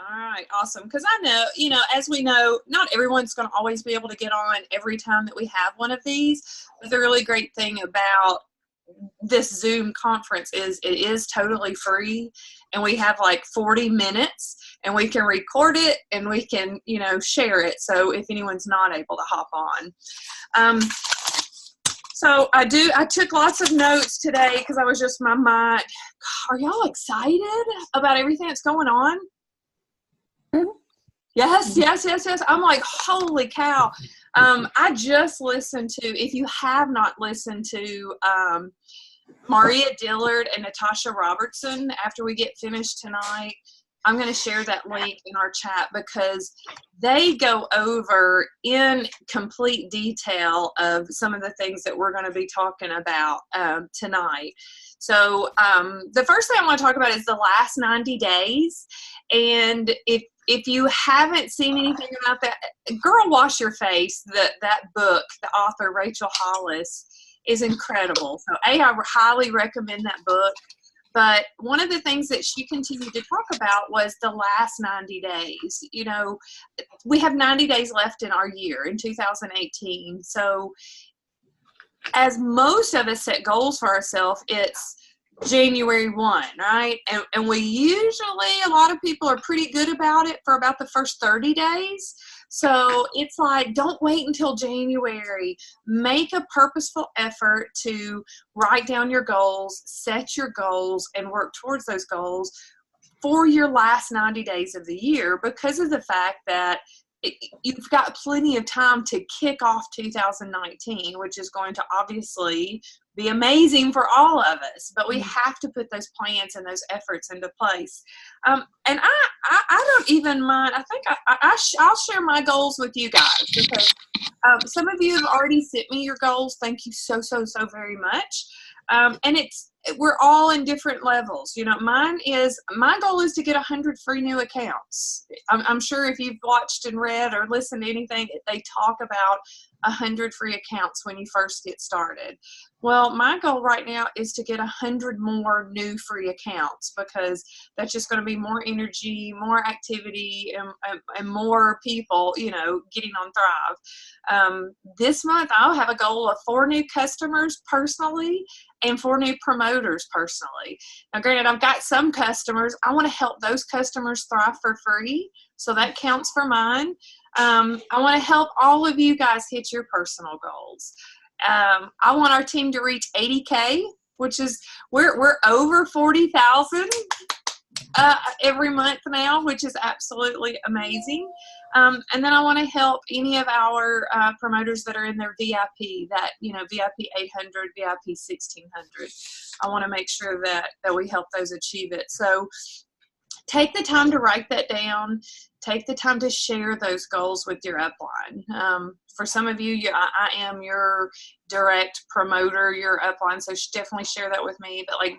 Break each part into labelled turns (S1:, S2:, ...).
S1: All right, awesome. Because I know, as we know, not everyone's going to always be able to get on every time that we have one of these. But the really great thing about this Zoom conference is it is totally free, and we have like 40 minutes, and we can record it, and we can, share it. So if anyone's not able to hop on. So I took lots of notes today because I was just, my mind. Are y'all excited about everything that's going on? Yes. I'm like, holy cow. I just listened to, if you have not listened to Maria Dillard and Natasha Robertson, after we get finished tonight, I'm going to share that link in our chat because they go over in complete detail of some of the things that we're going to be talking about tonight. So the first thing I want to talk about is the last 90 days. And if you haven't seen anything about that, Girl Wash Your Face, that book, the author Rachel Hollis, is incredible. So I highly recommend that book. But one of the things that she continued to talk about was the last 90 days. We have 90 days left in our year, in 2018. So as most of us set goals for ourselves, it's January 1, right? And we usually, a lot of people are pretty good about it for about the first 30 days. So it's like, don't wait until January. Make a purposeful effort to write down your goals, set your goals, and work towards those goals for your last 90 days of the year, because of the fact that you've got plenty of time to kick off 2019, which is going to obviously be amazing for all of us, but we have to put those plans and those efforts into place. And I don't even mind. I think I'll share my goals with you guys, because some of you have already sent me your goals. Thank you so very much. And we're all in different levels. My goal is to get 100 free new accounts. I'm sure if you've watched and read or listened to anything, they talk about 100 free accounts when you first get started. Well, my goal right now is to get 100 more new free accounts, because that's just going to be more energy, more activity, and more people, getting on Thrive. This month, I'll have a goal of 4 new customers personally and 4 new promoters personally. Now, granted, I've got some customers. I want to help those customers thrive for free, so that counts for mine. I want to help all of you guys hit your personal goals. I want our team to reach 80K, which is, we're over 40,000 every month now, which is absolutely amazing. And then I want to help any of our promoters that are in their VIP, that, VIP 800, VIP 1600. I want to make sure that we help those achieve it. So take the time to write that down. Take the time to share those goals with your upline. For some of you, I am your direct promoter, your upline, so definitely share that with me. But like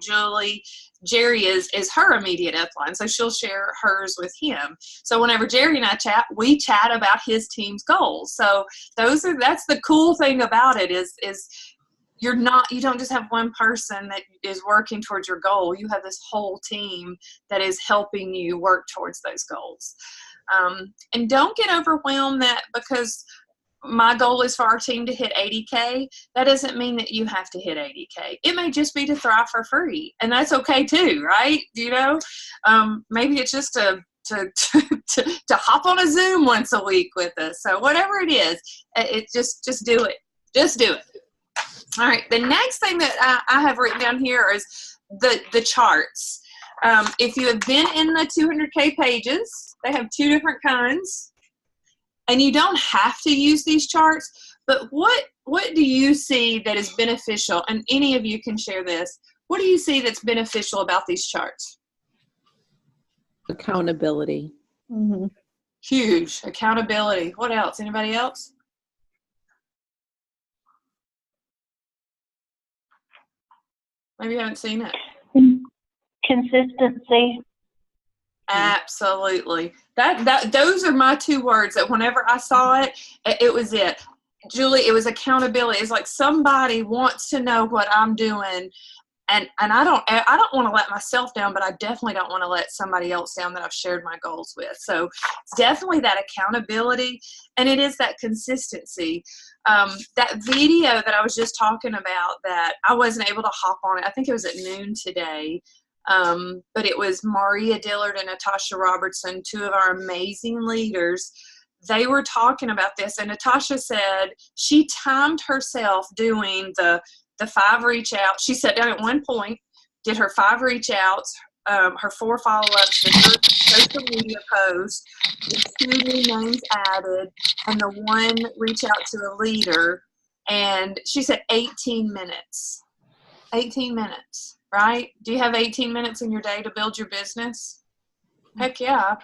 S1: Jerry is her immediate upline, so she'll share hers with him. So whenever Jerry and I chat, we chat about his team's goals. So that's the cool thing about it is you don't just have one person that is working towards your goal. You have this whole team that is helping you work towards those goals. And don't get overwhelmed that because my goal is for our team to hit 80K, that doesn't mean that you have to hit 80K. It may just be to thrive for free, and that's okay too, right? Maybe it's just to hop on a Zoom once a week with us. So whatever it is, just do it. Just do it. All right. The next thing that I have written down here is the charts. If you have been in the 200K pages, they have 2 different kinds. And you don't have to use these charts, but what do you see that is beneficial? And any of you can share this. What do you see that's beneficial about these charts?
S2: Accountability.
S3: Mm-hmm.
S1: Huge. Accountability. What else? Anybody else? Maybe you haven't seen it.
S3: Consistency.
S1: Absolutely. Those are my 2 words that whenever I saw it, it was it. Julie, it was accountability. It's like somebody wants to know what I'm doing and I don't want to let myself down, but I definitely don't want to let somebody else down that I've shared my goals with. So it's definitely that accountability, and it is that consistency. That video that I was just talking about that I wasn't able to hop on it, I think it was at noon today, but it was Maria Dillard and Natasha Robertson, two of our amazing leaders. They were talking about this, and Natasha said she timed herself doing the 5 reach outs. She sat down at one point, did her 5 reach outs, her 4 follow-ups, the 3 social media posts, the 2 new names added, and the 1 reach out to a leader. And she said 18 minutes. 18 minutes, right? Do you have 18 minutes in your day to build your business? Heck yeah.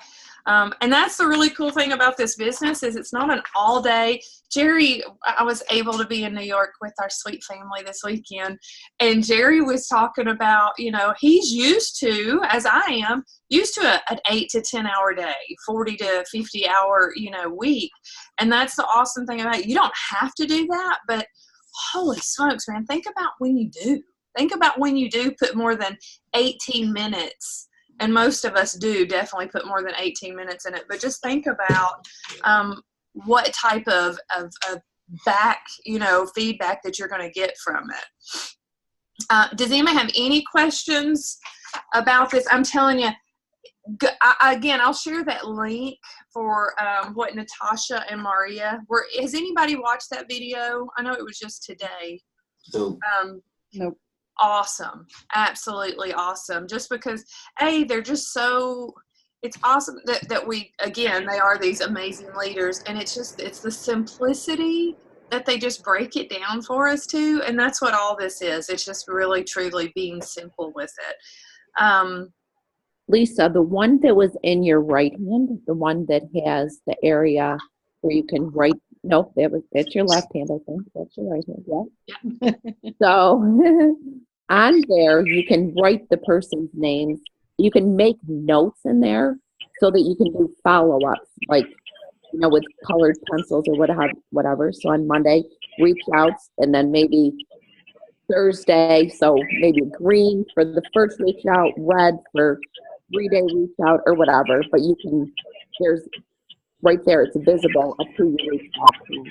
S1: And that's the really cool thing about this business is it's not an all day. Jerry, I was able to be in New York with our sweet family this weekend, and Jerry was talking about, he's used to, as I am, used to an 8 to 10 hour day, 40 to 50 hour, week. And that's the awesome thing about it. You don't have to do that, but holy smokes, man, think about when you do. Think about when you do put more than 18 minutes. And most of us do definitely put more than 18 minutes in it. But just think about what type of back, feedback that you're going to get from it. Does anyone have any questions about this? I'm telling you, again, I'll share that link for what Natasha and Maria were. Has anybody watched that video? I know it was just today.
S2: So,
S3: Nope.
S1: Awesome. Absolutely awesome. Just because, they're just so, it's awesome that we, again, they are these amazing leaders, and it's the simplicity that they just break it down for us too. And that's what all this is. It's just really, truly being simple with it.
S3: Lisa, the one that was in your right hand, the one that has the area where you can write, no, that's your left hand, I think. That's your right hand, yeah. So on there, you can write the person's names. You can make notes in there so that you can do follow-ups, like, with colored pencils or whatever. So on Monday, reach outs, and then maybe Thursday, so maybe green for the first reach out, red for 3-day reach out, or whatever. But there's right there, it's visible of who you reached out to.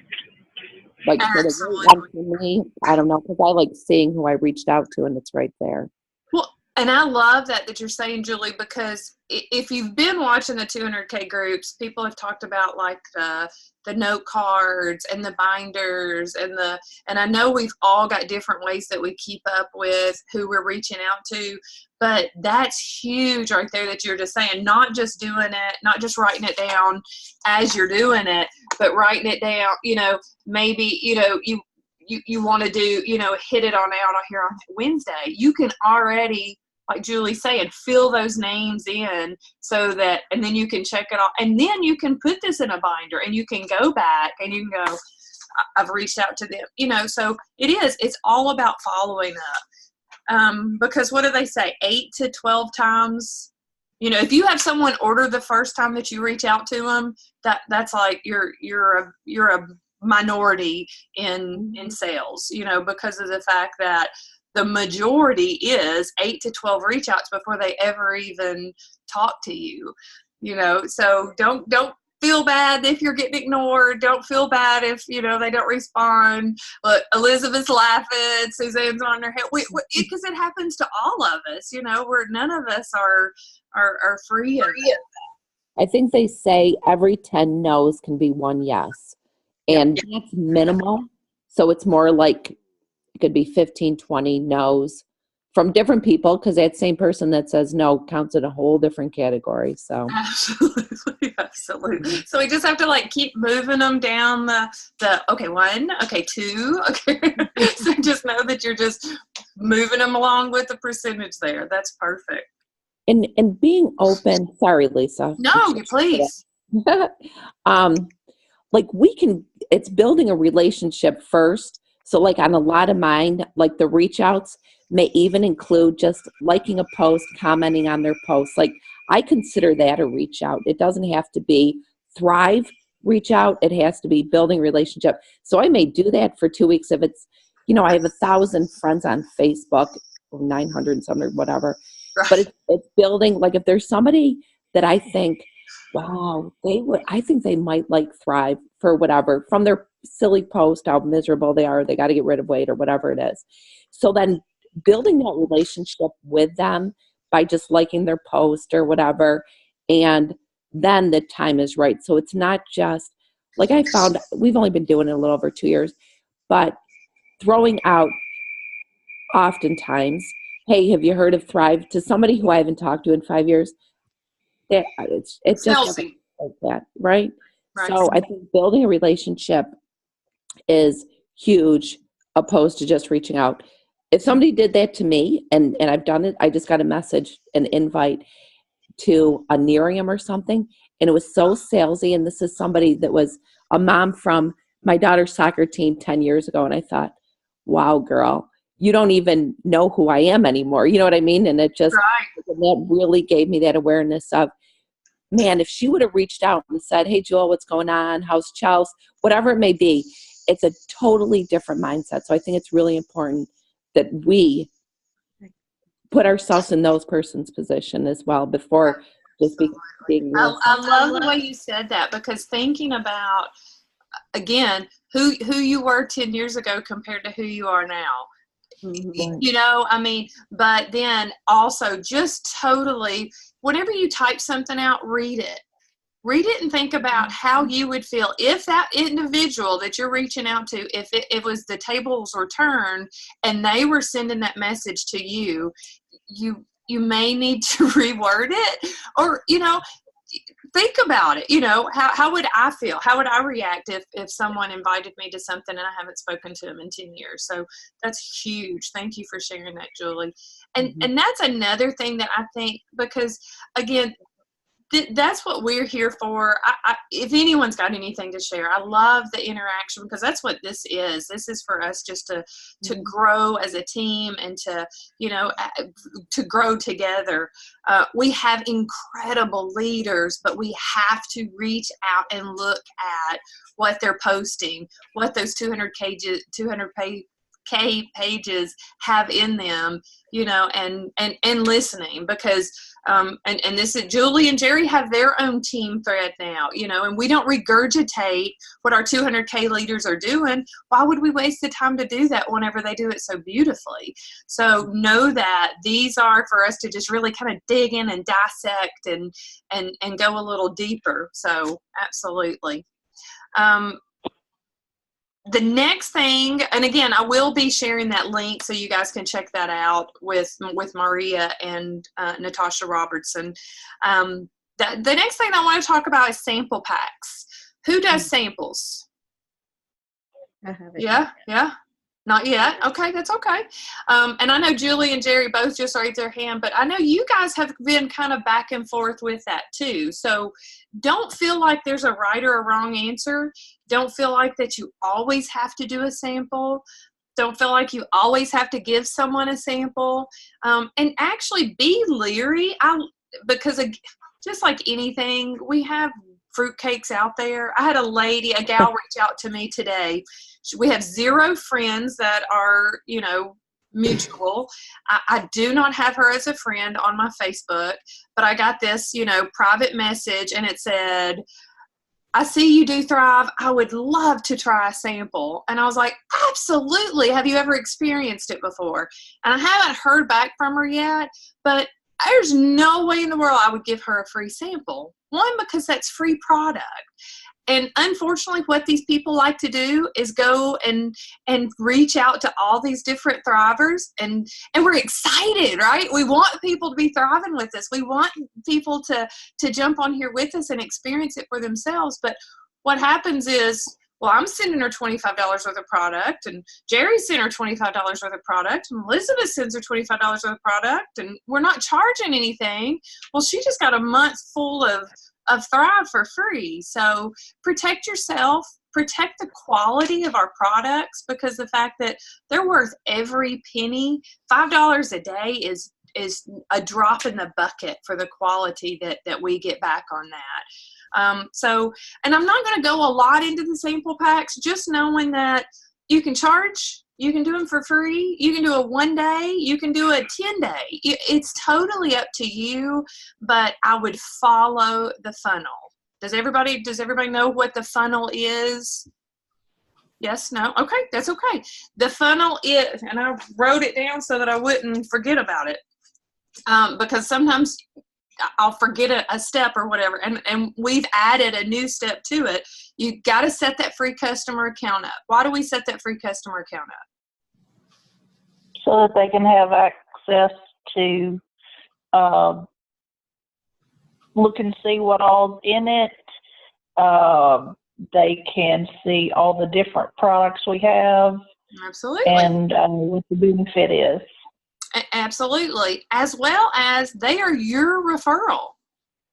S3: Like, for the one for me, I don't know, because I like seeing who I reached out to, and it's right there.
S1: Well, and I love that you're saying, Julie, because if you've been watching the 200K groups, people have talked about like the note cards and the binders and I know we've all got different ways that we keep up with who we're reaching out to, but that's huge right there that you're just saying, not just doing it, not just writing it down as you're doing it, but writing it down, maybe, you want to do, hit it on out here on Wednesday. You can already, like Julie's saying, fill those names in so that, and then you can check it off. And then you can put this in a binder and you can go back and you can go, I've reached out to them, so it's all about following up. Because what do they say? 8 to 12 times, if you have someone order the first time that you reach out to them, that's like you're a minority in sales, because of the fact that the majority is 8 to 12 reach outs before they ever even talk to you, so don't feel bad if you're getting ignored. Don't feel bad if, they don't respond. Look, Elizabeth's laughing, Suzanne's on her head, because it happens to all of us, where none of us are free of it.
S3: I think they say every 10 no's can be 1 yes. And that's minimal. So it's more like it could be 15, 20 no's from different people, because that same person that says no counts in a whole different category. So
S1: absolutely. So we just have to keep moving them down the okay, 1, okay, 2, okay. So just know that you're just moving them along with the percentage there. That's perfect.
S3: And being open. Sorry, Lisa.
S1: No, please.
S3: It's building a relationship first. So on a lot of mine, the reach outs may even include just liking a post, commenting on their post. I consider that a reach out. It doesn't have to be thrive reach out. It has to be building relationship. So I may do that for 2 weeks if it's, I have 1,000 friends on Facebook. 900 and something or whatever.
S1: Right.
S3: But it's building, like if there's somebody that I think, wow, I think they might like Thrive for whatever, from their silly post, how miserable they are, they got to get rid of weight or whatever it is. So then building that relationship with them by just liking their post or whatever, and then the time is right. So it's not just, like I found, we've only been doing it a little over 2 years, but throwing out oftentimes, hey, have you heard of Thrive, to somebody who I haven't talked to in 5 years, it's just like that, right? So I think building a relationship is huge, opposed to just reaching out. If somebody did that to me, and I've done it, I just got a message, an invite to a Nerium or something, and it was so salesy, and this is somebody that was a mom from my daughter's soccer team 10 years ago, and I thought, wow, girl, you don't even know who I am anymore. You know what I mean? And it just, that really gave me that awareness of, man, if she would have reached out and said, hey, Jewel, what's going on? How's Chelsea? Whatever it may be, it's a totally different mindset. So I think it's really important that we put ourselves in those person's position as well before just being
S1: I love the way you said that, because thinking about, again, who you were 10 years ago compared to who you are now.
S3: Mm-hmm.
S1: You know, I mean, but then also just totally, whenever you type something out, read it and think about how you would feel if that individual that you're reaching out to, if it was the tables were turned and they were sending that message to you, you may need to reword it, or, you know, think about it. You know, how would I feel? How would I react if someone invited me to something and I haven't spoken to them in 10 years? So that's huge. Thank you for sharing that, Julie. And and that's another thing that I think, because again, that's what we're here for. If anyone's got anything to share, I love the interaction, because that's what this is. This is for us just to grow as a team and to, you know, to grow together. We have incredible leaders, but we have to reach out and look at what they're posting, what those 200K pages have in them, you know, and listening, because and this is, Julie and Jerry have their own team thread now, you know, and we don't regurgitate what our 200K leaders are doing. Why would we waste the time to do that whenever they do it so beautifully? So know that these are for us to just really kind of dig in and dissect and go a little deeper. So absolutely. The next thing, and again, I will be sharing that link so you guys can check that out with Maria and Natasha Robertson. The next thing I want to talk about is sample packs. Who does samples?
S2: I haven't.
S1: Yeah. Not yet. Okay, that's okay. And I know Julie and Jerry both just raised their hand, but I know you guys have been kind of back and forth with that too. So don't feel like there's a right or a wrong answer. Don't feel like that you always have to do a sample. Don't feel like you always have to give someone a sample. And actually be leery, because just like anything, we have fruitcakes out there. I had a gal reach out to me today. We have 0 friends that are, you know, mutual. I do not have her as a friend on my Facebook, but I got this, you know, private message, and it said, I see you do Thrive. I would love to try a sample. And I was like, absolutely. Have you ever experienced it before? And I haven't heard back from her yet, but there's no way in the world I would give her a free sample. One, because that's free product. And unfortunately, what these people like to do is go and reach out to all these different thrivers, and we're excited, right? We want people to be thriving with us. We want people to jump on here with us and experience it for themselves. But what happens is, well, I'm sending her $25 worth of product, and Jerry's sending her $25 worth of product, and Elizabeth sends her $25 worth of product, and we're not charging anything. Well, she just got a month full of Thrive for free. So protect yourself, protect the quality of our products, because the fact that they're worth every penny. $5 a day is a drop in the bucket for the quality that we get back on that. So, and I'm not going to go a lot into the sample packs, just knowing that you can charge You can do them for free. You can do a 1 day. You can do a 10-day. It's totally up to you, but I would follow the funnel. Does everybody know what the funnel is? Yes, no? Okay, that's okay. The funnel is, and I wrote it down so that I wouldn't forget about it, because sometimes I'll forget a step or whatever, and we've added a new step to it. You got to set that free customer account up. Why do we set that free customer account up?
S4: So that they can have access to look and see what all's in it. They can see all the different products we have.
S1: Absolutely.
S4: And what the benefit is.
S1: Absolutely. As well as they are your referral.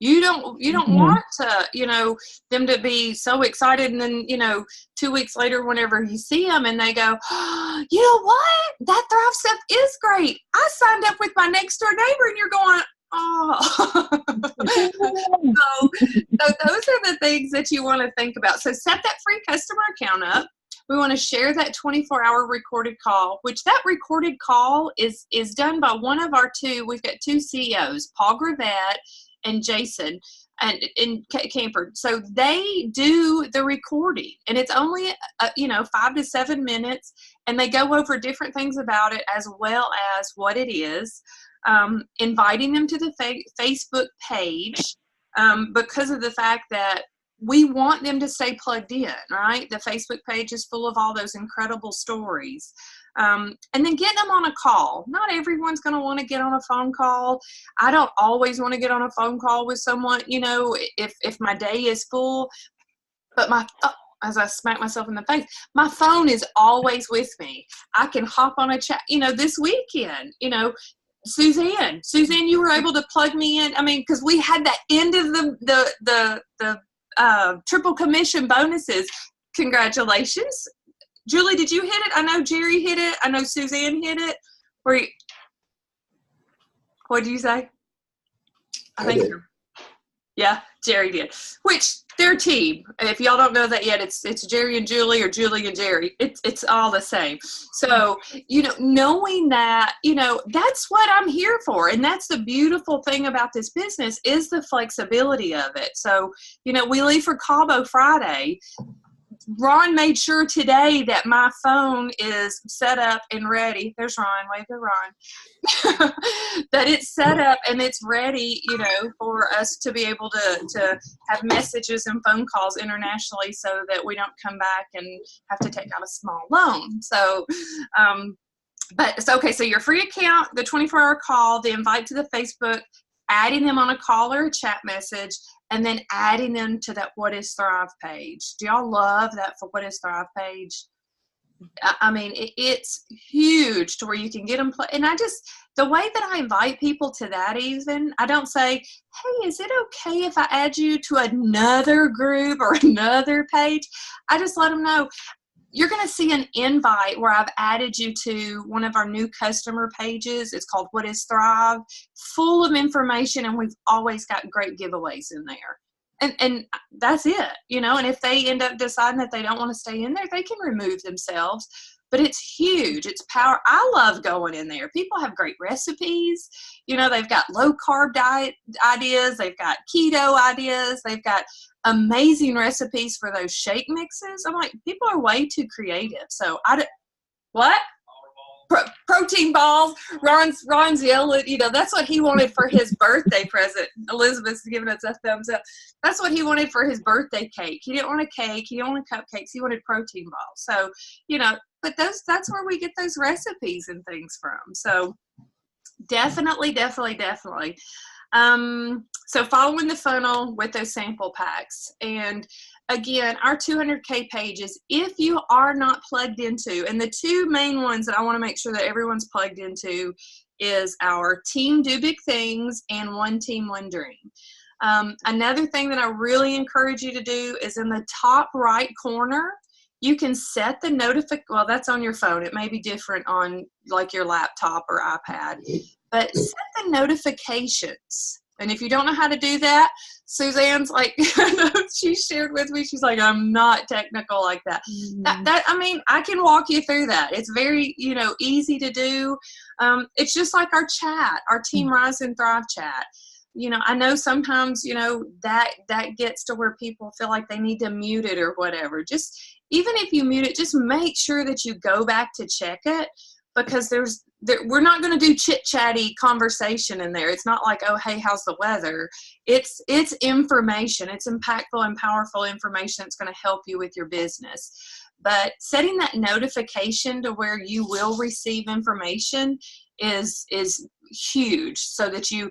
S1: You don't want to, them to be so excited, and then, 2 weeks later, whenever you see them and they go, oh, you know what? That Thrive stuff is great. I signed up with my next door neighbor, and you're going, oh. So those are the things that you want to think about. So set that free customer account up. We want to share that 24-hour recorded call, which that recorded call is done by one of our two. We've got two CEOs, Paul Gravett and Jason and Camper. So they do the recording, and it's only 5 to 7 minutes, and they go over different things about it as well as what it is. Inviting them to the Facebook page because of the fact that we want them to stay plugged in, right? The Facebook page is full of all those incredible stories. And then getting them on a call. Not everyone's going to want to get on a phone call. I don't always want to get on a phone call with someone, if my day is full. But as I smack myself in the face, my phone is always with me. I can hop on a chat, this weekend, Suzanne, you were able to plug me in. I mean, because we had that end of the triple commission bonuses. Congratulations. Julie, did you hit it? I know Jerry hit it. I know Suzanne hit it. What did you say? I think yeah, Jerry did. Which their team, if y'all don't know that yet, it's Jerry and Julie, or Julie and Jerry. It's all the same. So, knowing that, that's what I'm here for. And that's the beautiful thing about this business is the flexibility of it. So, we leave for Cabo Friday. Ron made sure today that my phone is set up and ready. There's Ron. Wave to Ron. That it's set up and it's ready, for us to be able to have messages and phone calls internationally, so that we don't come back and have to take out a small loan. So, but it's okay. So your free account, the 24-hour call, the invite to the Facebook, adding them on a call or a chat message, and then adding them to that What is Thrive page. Do y'all love that for What is Thrive page? I mean, it's huge to where you can get them. And the way that I invite people to that, even, I don't say, hey, is it okay if I add you to another group or another page? I just let them know. You're going to see an invite where I've added you to one of our new customer pages. It's called What is Thrive, full of information, and we've always got great giveaways in there. And that's it, and if they end up deciding that they don't want to stay in there, they can remove themselves. But it's huge. It's power. I love going in there. People have great recipes. They've got low-carb diet ideas. They've got keto ideas. They've got amazing recipes for those shake mixes. I'm like, people are way too creative. So what? Protein balls. Ron's yelling, that's what he wanted for his birthday present. Elizabeth's giving us a thumbs up. That's what he wanted for his birthday cake. He didn't want a cake. He didn't want cupcakes. He wanted protein balls. So, but that's where we get those recipes and things from. So definitely. So following the funnel with those sample packs. And again, our 200K pages, if you are not plugged into, and the two main ones that I want to make sure that everyone's plugged into is our Team Do Big Things and One Team, One Dream. Another thing that I really encourage you to do is in the top right corner, you can set the notification. Well, that's on your phone. It may be different on like your laptop or iPad, but set the notifications And if you don't know how to do that, Suzanne's like, she shared with me, she's like, I'm not technical like that. I mean, I can walk you through that. It's very, easy to do. It's just like our chat, our Team Rise and Thrive chat. I know sometimes, that gets to where people feel like they need to mute it or whatever. Just, even if you mute it, just make sure that you go back to check it, because we're not going to do chit-chatty conversation in there. It's not like, oh, hey, how's the weather? It's information. It's impactful and powerful information that's going to help you with your business. But setting that notification to where you will receive information is huge, so that you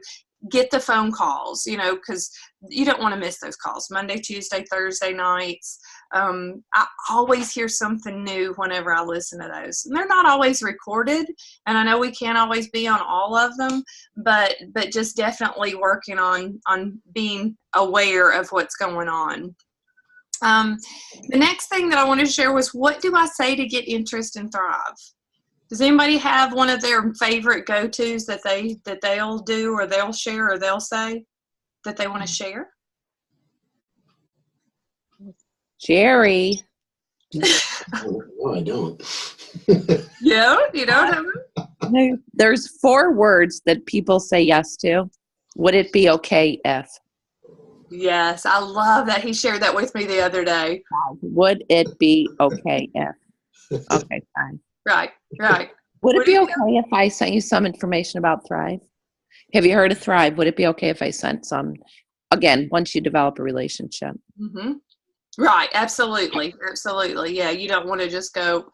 S1: get the phone calls, because you don't want to miss those calls. Monday, Tuesday, Thursday nights. I always hear something new whenever I listen to those. And they're not always recorded, and I know we can't always be on all of them, but just definitely working on being aware of what's going on. The next thing that I wanted to share was, what do I say to get interest and thrive? Does anybody have one of their favorite go-tos that they'll do, or they'll share, or they'll say that they want to share?
S3: Jerry.
S5: No, I don't.
S1: Yeah, you don't have them?
S3: There's 4 words that people say yes to. Would it be okay if?
S1: Yes, I love that. He shared that with me the other day.
S3: Would it be okay if? Okay, fine.
S1: Right.
S3: Would it be okay if I sent you some information about Thrive? Have you heard of Thrive? Would it be okay if I sent some? Again, once you develop a relationship.
S1: Mm-hmm. Right. Absolutely. Yeah. You don't want to just go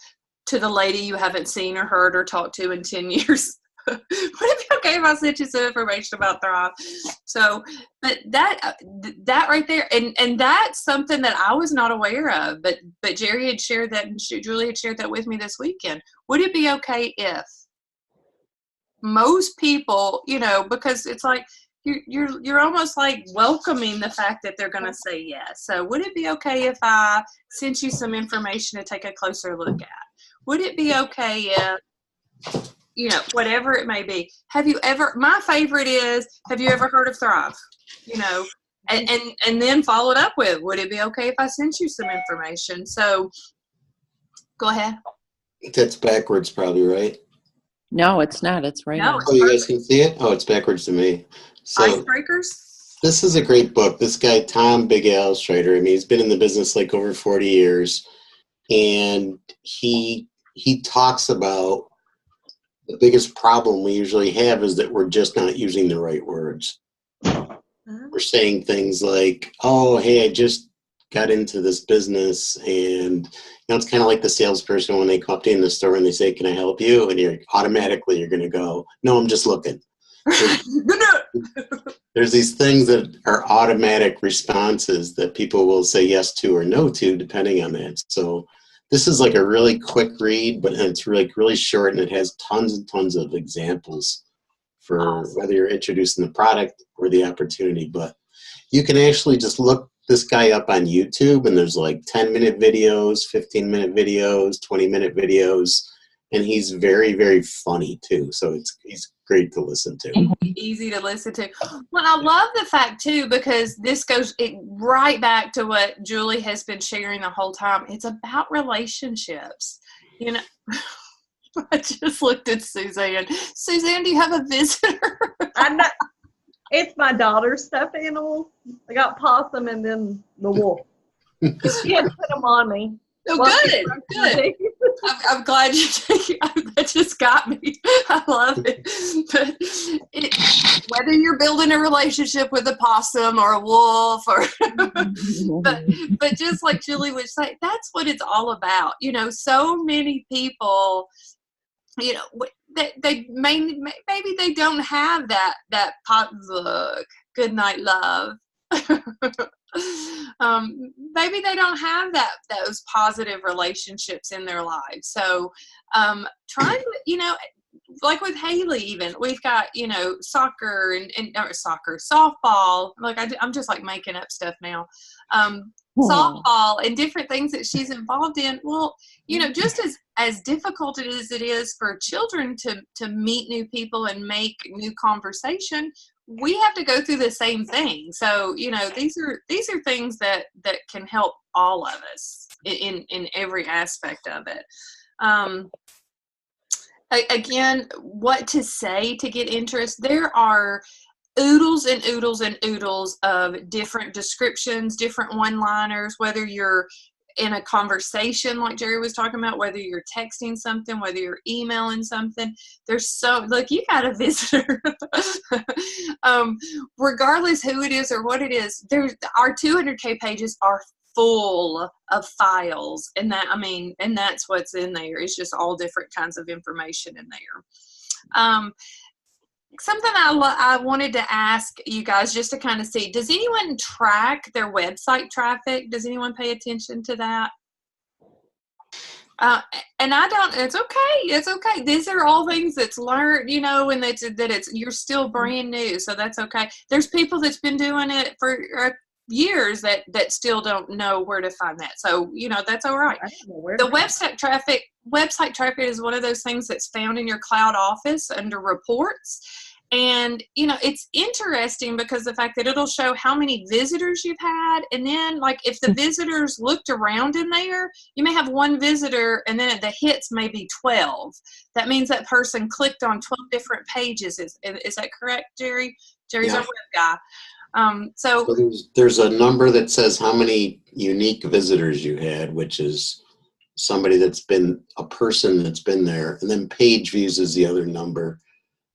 S1: to the lady you haven't seen or heard or talked to in 10 years. Would it be okay if I sent you some information about Thrive? So, but that right there, and that's something that I was not aware of, but Jerry had shared that, and Julie had shared that with me this weekend. Would it be okay if? Most people, because it's like you're almost like welcoming the fact that they're going to say yes. So, would it be okay if I sent you some information to take a closer look at? Would it be okay if, whatever it may be? My favorite is, have you ever heard of Thrive? And then followed up with, would it be okay if I sent you some information? So go ahead.
S5: That's backwards probably, right?
S3: No, it's not. It's right.
S1: No,
S3: on.
S1: it's
S5: Oh, you
S1: perfect.
S5: guys can see it? Oh, it's backwards to me. So
S1: Icebreakers?
S5: this is a great book. This guy, Tom Big Al Schrader, he's been in the business like over 40 years. And he talks about the biggest problem we usually have is that we're just not using the right words. We're saying things like, oh, hey, I just got into this business, and it's kind of like the salesperson when they come up to you in the store and they say, can I help you? And you're going to go, no, I'm just looking. There's these things that are automatic responses that people will say yes to or no to depending on that. So this is like a really quick read, but it's really short, and it has tons and tons of examples for whether you're introducing the product or the opportunity. But you can actually just look this guy up on YouTube, and there's like 10-minute videos, 15-minute videos, 20-minute videos, and he's very, very funny too. So he's great to listen to.
S1: Easy to listen to. Well, I love the fact too, because this goes right back to what Julie has been sharing the whole time. It's about relationships. I just looked at Suzanne. Suzanne, do you have a visitor?
S2: I'm not. It's my daughter's stuffed animals. I got possum and then the wolf. She had put them on me.
S1: Oh, good. I'm glad you take it. That just got me. I love it. But whether you're building a relationship with a possum or a wolf, or but just like Julie would say, that's what it's all about. So many people, they maybe they don't have that potluck, good night love. Maybe they don't have those positive relationships in their lives. So trying to, like with Haley, even we've got, soccer and softball. Like I'm just like making up stuff now. Softball and different things that she's involved in. Well, just as difficult as it is for children to meet new people and make new conversation, we have to go through the same thing. So, these are things that can help all of us in every aspect of it. Again, what to say to get interest? There are oodles and oodles and oodles of different descriptions, different one-liners, whether you're in a conversation like Jerry was talking about, whether you're texting something, whether you're emailing something. There's look, you got a visitor. Regardless who it is or what it is, our 200K pages are full of files, and that's what's in there. It's just all different kinds of information in there. Something I wanted to ask you guys just to kind of see, does anyone track their website traffic? Does anyone pay attention to that? And I don't, it's okay. These are all things that's learned, and you're still brand new. So that's okay. There's people that's been doing it for years that still don't know where to find that. So, that's all right. The website traffic is one of those things that's found in your cloud office under reports. And, it's interesting because the fact that it'll show how many visitors you've had. And then, like, if the visitors looked around in there, you may have one visitor and then the hits may be 12. That means that person clicked on 12 different pages. Is that correct, Jerry? Jerry's our web guy. So
S5: there's a number that says how many unique visitors you had, which is a person that's been there, and then page views is the other number.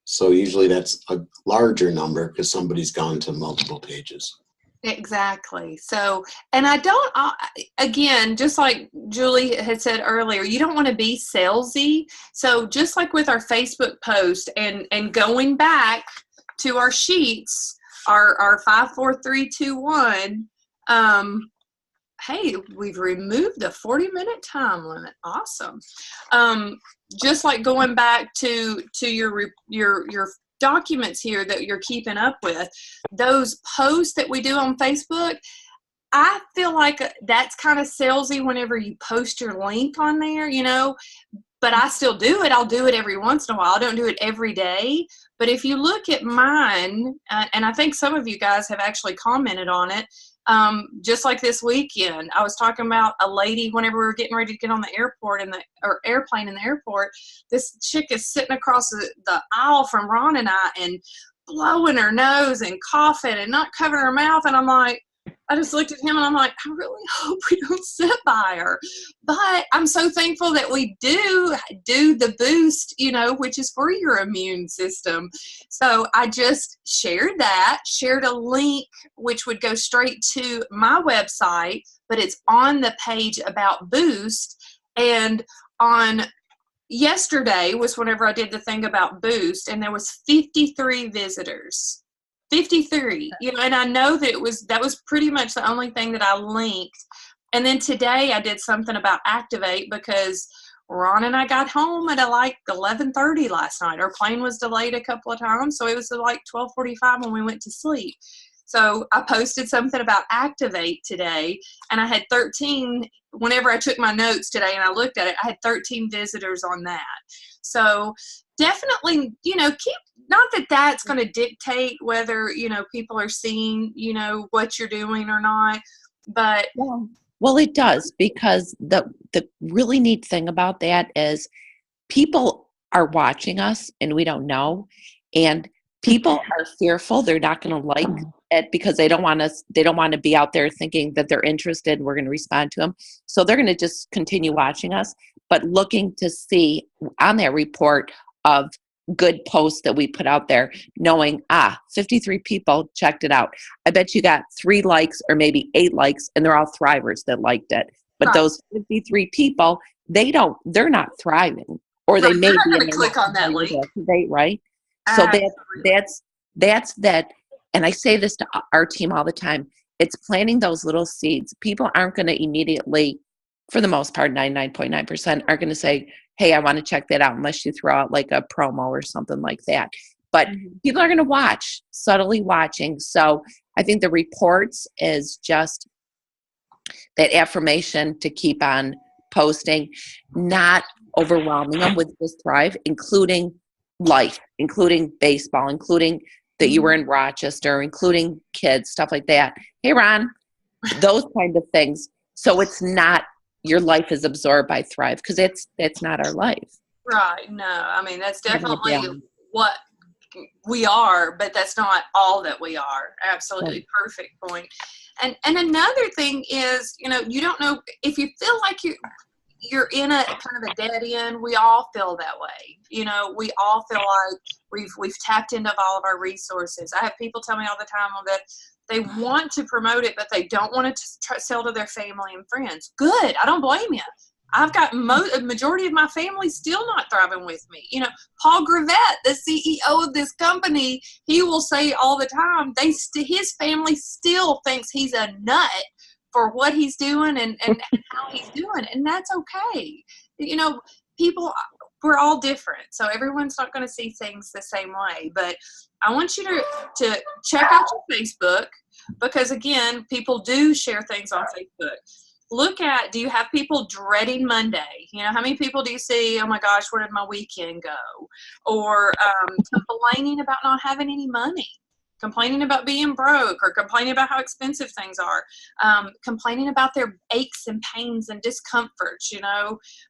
S5: So usually that's a larger number because somebody's gone to multiple pages.
S1: Exactly. So, and again, just like Julie had said earlier, you don't want to be salesy. So just like with our Facebook post and going back to our sheets, our 5, 4, 3, 2, 1, hey, we've removed the 40-minute time limit. Awesome. Just like going back to your documents here that you're keeping up with, those posts that we do on Facebook, I feel like that's kind of salesy whenever you post your link on there, but I still do it. I'll do it every once in a while. I don't do it every day. But if you look at mine, and I think some of you guys have actually commented on it, just like this weekend, I was talking about a lady whenever we were getting ready to get on the airplane in the airport. This chick is sitting across the aisle from Ron and I and blowing her nose and coughing and not covering her mouth. And I'm like, I just looked at him and I'm like, I really hope we don't sit by her. But I'm so thankful that we do the boost, which is for your immune system. So I just shared a link, which would go straight to my website, but it's on the page about Boost. And on yesterday was whenever I did the thing about Boost, and there was 53 visitors. 53, and I know that that was pretty much the only thing that I linked. And then today I did something about Activate because Ron and I got home at like 11:30 last night. Our plane was delayed a couple of times, so it was like 12:45 when we went to sleep. So I posted something about Activate today, and I had 13, whenever I took my notes today and I looked at it, I had 13 visitors on that. So definitely, not that that's going to dictate whether, people are seeing, what you're doing or not, but.
S3: Well, it does, because the really neat thing about that is people are watching us and we don't know, and people are fearful. They're not going to like it because they don't want to be out there thinking that they're interested and we're going to respond to them. So they're going to just continue watching us, but looking to see on that report of good posts that we put out there, knowing 53 people checked it out. I bet you got 3 likes or maybe 8 likes, and they're all thrivers that liked it. But
S1: right.
S3: Those 53 people, they're not thriving, or they may be
S1: in click on that link,
S3: right? So that's that. And I say this to our team all the time. It's planting those little seeds. People aren't going to immediately, for the most part, 99.9% are going to say, hey, I want to check that out, unless you throw out like a promo or something like that. But people are going to watch, subtly watching. So I think the reports is just that affirmation to keep on posting, not overwhelming them with this thrive, including life, including baseball, including that you were in Rochester, including kids, stuff like that. Hey, Ron, those kind of things. So it's not your life is absorbed by Thrive, because that's not our life.
S1: Right. No, I mean, that's definitely
S3: Yeah.
S1: what we are, but that's not all that we are. Absolutely perfect point. And another thing is, you don't know if you feel like you're in a kind of a dead end. We all feel that way. We all feel like we've tapped into all of our resources. I have people tell me all the time that they want to promote it, but they don't want to sell to their family and friends. Good. I don't blame you. I've got a majority of my family still not thriving with me. Paul Gravett, the CEO of this company, he will say all the time, his family still thinks he's a nut for what he's doing and how he's doing. And that's okay. People, we're all different. So everyone's not going to see things the same way. But I want you to check out your Facebook, because, again, people do share things on Facebook. Look at, do you have people dreading Monday? How many people do you see, oh my gosh, where did my weekend go? Or complaining about not having any money, complaining about being broke, or complaining about how expensive things are, complaining about their aches and pains and discomforts,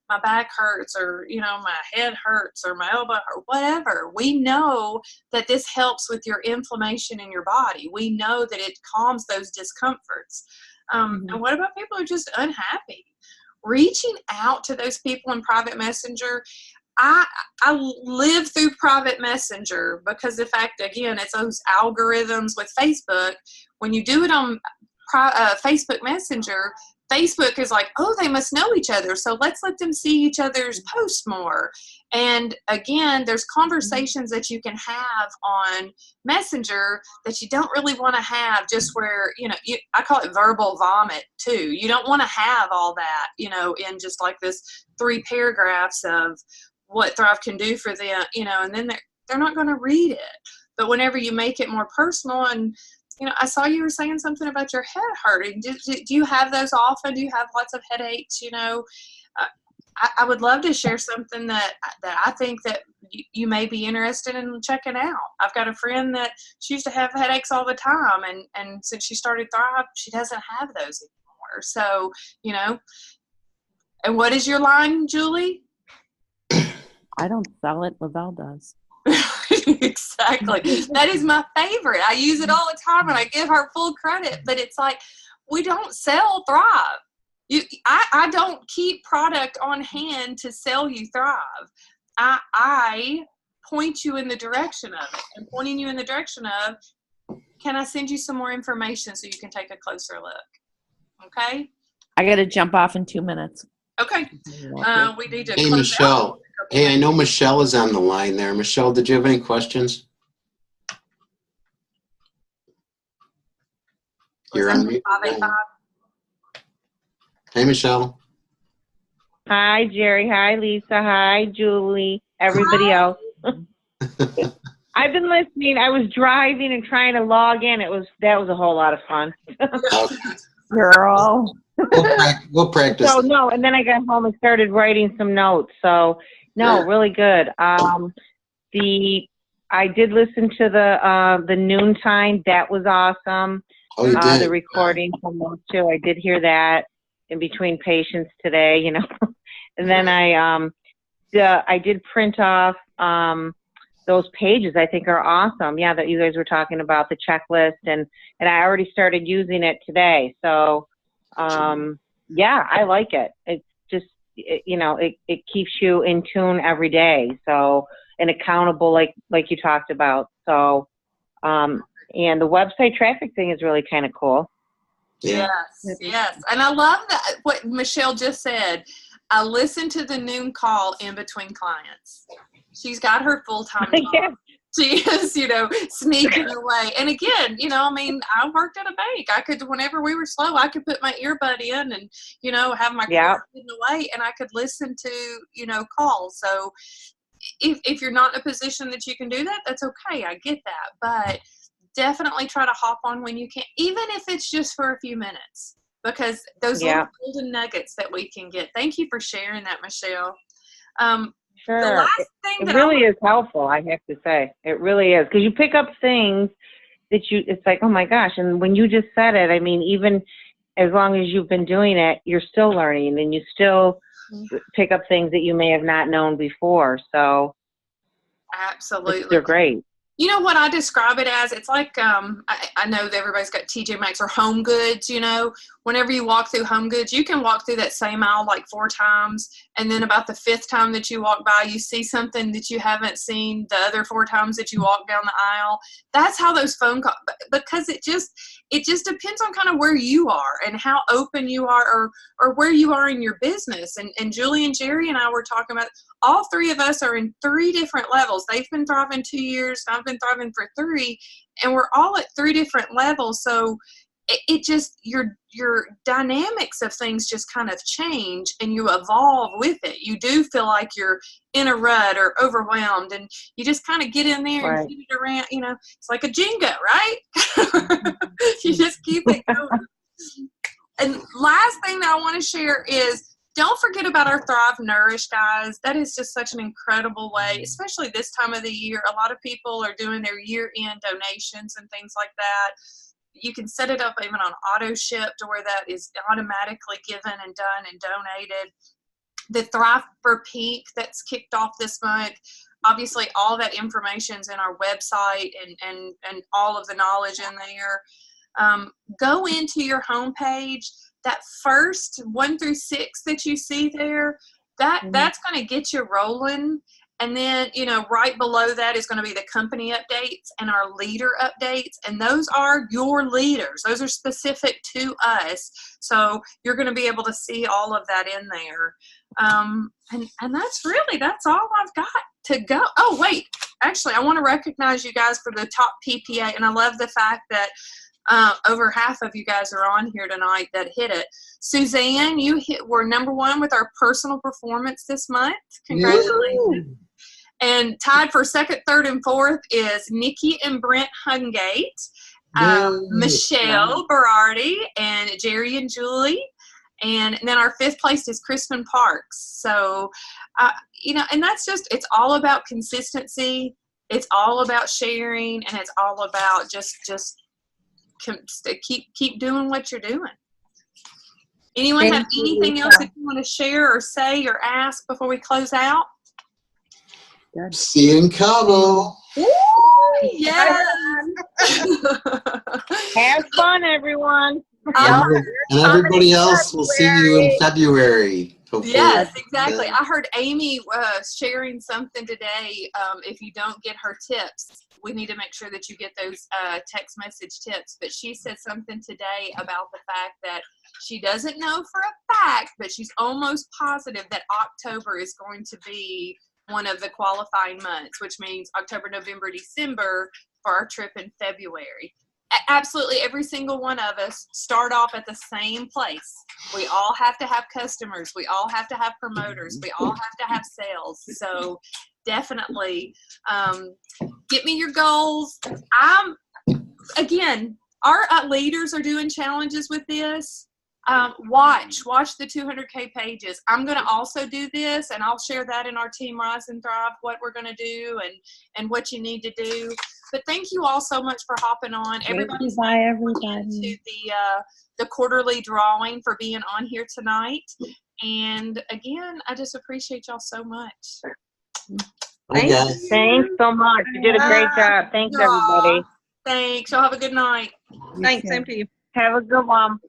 S1: my back hurts, or, my head hurts, or my elbow or whatever. We know that this helps with your inflammation in your body. We know that it calms those discomforts. And what about people who are just unhappy? Reaching out to those people in private messenger. I live through private messenger because the fact, again, it's those algorithms with Facebook. When you do it on Facebook Messenger, Facebook is like, oh, they must know each other, so let's let them see each other's posts more. And again, there's conversations that you can have on Messenger that you don't really want to have just where, I call it verbal vomit too. You don't want to have all that, in just like this 3 paragraphs of what Thrive can do for them, and then they're not going to read it. But whenever you make it more personal, and I saw you were saying something about your head hurting. Do you have those often? Do you have lots of headaches? I would love to share something that I think that you may be interested in checking out. I've got a friend that she used to have headaches all the time, and since she started Thrive, she doesn't have those anymore. So, and what is your line, Julie?
S3: I don't sell it. Lavelle does.
S1: Exactly. That is my favorite. I use it all the time, and I give her full credit. But it's like, we don't sell Thrive. I don't keep product on hand to sell you Thrive. I point you in the direction of it, and pointing you in the direction of, can I send you some more information so you can take a closer look? Okay.
S3: I got to jump off in 2 minutes.
S1: Okay. We need to.
S5: Hey, Michelle. Hey, I know Michelle is on the line there. Michelle, did you have any questions? You're on mute. Hey, Michelle.
S6: Hi, Jerry. Hi, Lisa. Hi, Julie. Everybody else. I've been listening. I was driving and trying to log in. That was a whole lot of fun.
S5: Okay.
S3: Girl.
S5: We'll practice.
S6: So no, and then I got home and started writing some notes. So no, really good. I did listen to the noontime. That was awesome.
S5: Oh, you did.
S6: The recording from those two. I did hear that in between patients today, and then I did print off those pages. I think are awesome. Yeah, that you guys were talking about the checklist, and I already started using it today. So yeah, I like it. It's just it keeps you in tune every day. So, and accountable, like you talked about. So, and the website traffic thing is really kind of cool.
S5: Yeah.
S1: Yes. And I love that what Michelle just said. I listen to the noon call in between clients. She's got her full-time job.
S6: Yeah.
S1: She is, sneaking away. And again, I worked at a bank. I could, whenever we were slow, I could put my earbud in and, have my car hidden away, and I could listen to, calls. So if you're not in a position that you can do that, that's okay. I get that. But definitely try to hop on when you can, even if it's just for a few minutes, because those little golden nuggets that we can get. Thank you for sharing that, Michelle.
S6: Sure.
S1: The last thing
S6: It
S1: that
S6: really is helpful, I have to say. It really is. Because you pick up things that it's like, oh my gosh. And when you just said it, I mean, even as long as you've been doing it, you're still learning and you still pick up things that you may have not known before. So
S1: absolutely,
S6: they're great.
S1: You know what I describe it as? It's like, I know that everybody's got TJ Maxx or Home Goods, you know. Whenever you walk through Home Goods, you can walk through that same aisle like 4 times, and then about the 5th time that you walk by, you see something that you haven't seen the other 4 times that you walk down the aisle. That's how those phone calls, because it just depends on kind of where you are and how open you are or where you are in your business. And Julie and Jerry and I were talking about, all 3 of us are in 3 different levels. They've been thriving 2 years, I've been thriving for 3, and we're all at 3 different levels. So it just, your dynamics of things just kind of change and you evolve with it. You do feel like you're in a rut or overwhelmed, and you just kind of get in there and feed it around. You know, it's like a Jenga, right? You just keep it going. And last thing that I want to share is, don't forget about our Thrive Nourish, guys. That is just such an incredible way, especially this time of the year. A lot of people are doing their year-end donations and things like that. You can set it up even on auto ship to where that is automatically given and done and donated. The Thrive for Pink that's kicked off this month. Obviously, all that information's in our website and all of the knowledge in there. Go into your homepage. That first 1 through 6 that you see there, that's going to get you rolling. And then, you know, right below that is going to be the company updates and our leader updates. And those are your leaders. Those are specific to us. So you're going to be able to see all of that in there. And that's all I've got to go. Oh, wait. Actually, I want to recognize you guys for the top PPA. And I love the fact that over half of you guys are on here tonight that hit it. Suzanne, were number 1 with our personal performance this month. Congratulations. Woo. And tied for 2nd, 3rd, and 4th is Nikki and Brent Hungate, Michelle Berardi, and Jerry and Julie. And then our 5th place is Crispin Parks. So, you know, and that's just, it's all about consistency. It's all about sharing, and it's all about just keep doing what you're doing. Anyone have anything else that you want to share or say or ask before we close out?
S5: See you in Cabo.
S1: Yes.
S6: Have fun, everyone.
S5: And everybody else will see you in February. Hopefully.
S1: Yes, exactly. I heard Amy sharing something today. If you don't get her tips, we need to make sure that you get those text message tips. But she said something today about the fact that she doesn't know for a fact, but she's almost positive that October is going to be one of the qualifying months, which means October, November, December for our trip in February. Absolutely every single one of us start off at the same place. We all have to have customers. We all have to have promoters. We all have to have sales. So definitely get me your goals. Again, our leaders are doing challenges with this. Watch the 200K pages. I'm going to also do this, and I'll share that in our Team Rise and Thrive, what we're going to do and what you need to do. But thank you all so much for hopping on. Everybody's into the quarterly drawing for being on here tonight. And again, I just appreciate y'all so much.
S6: Thanks so much. You did a great job. Thanks, everybody.
S1: Thanks. Y'all have a good night.
S2: Thanks. Same to you.
S6: Have a good one.